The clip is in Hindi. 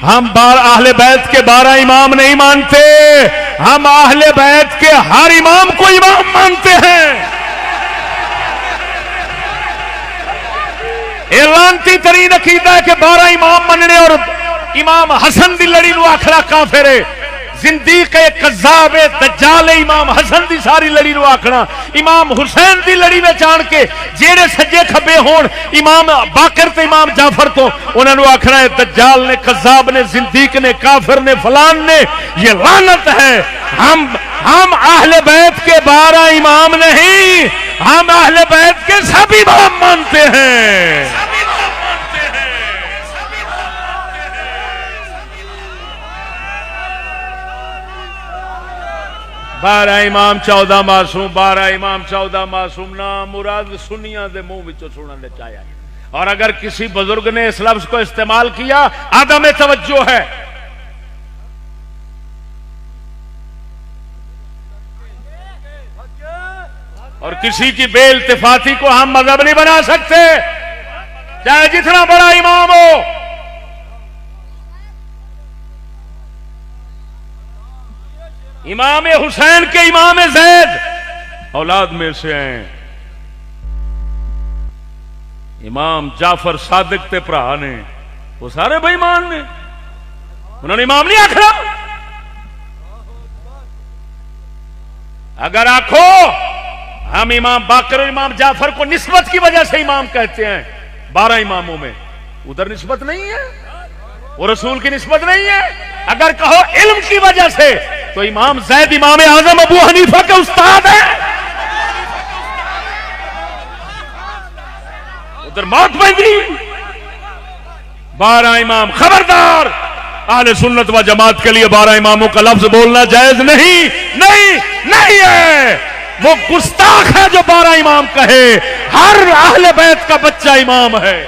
हम अहले बैत के 12 इमाम नहीं मानते, हम अहले बैत के हर इमाम को इमाम मानते हैं। एलांती तरीन अकीदा है कि 12 इमाम मनने और इमाम हसन दी लड़ी नु आखड़ा काफिर है, जिंदीक कज़्ज़ाब दज्जाल इमाम हसन दी सारी लड़ी नु आखना, इमाम हुसैन दी लड़ी में जान के जेड़े सज्जे खब्बे होण इमाम बाकर ते इमाम जाफर तो उन्हां नु आखना है दज्जाल ने, कज़्ज़ाब ने, जिंदीक ने, काफिर ने, फलान ने। ये लानत है। हम अहले बैत के 12 इमाम नहीं, हम अहले बैत के सब इमाम मानते हैं। 12 इमाम 14 मासूम, 12 इमाम 14 मासूम ना मुराद सुनिया दे मुंह विचों सुनने चाहे। और अगर किसी बुजुर्ग ने इस लफ्ज को इस्तेमाल किया, आदम तवज्जो है। और किसी की बेइल्तिफाती को हम मजहब नहीं बना सकते, चाहे जितना बड़ा इमाम हो। इमाम हुसैन के इमाम जैद औलाद में से हैं। इमाम जाफर सादिक ते भरा ने, वो सारे बेईमान ने, उन्होंने इमाम नहीं आखना। अगर आखो हम इमाम बाकर और इमाम जाफर को निस्बत की वजह से इमाम कहते हैं, 12 इमामों में उधर निस्बत नहीं है, वो रसूल की निस्बत नहीं है। अगर कहो इल्म की वजह से, तो इमाम जैद इमाम आजम अबू हनीफा के उस्ताद है, उधर मौत पैदी। 12 इमाम, खबरदार अहले सुन्नत व जमात के लिए 12 इमामों का लफ्ज बोलना जायज नहीं, नहीं, नहीं है। वो गुस्ताख है जो 12 इमाम कहे। हर अहले बैत का बच्चा इमाम है।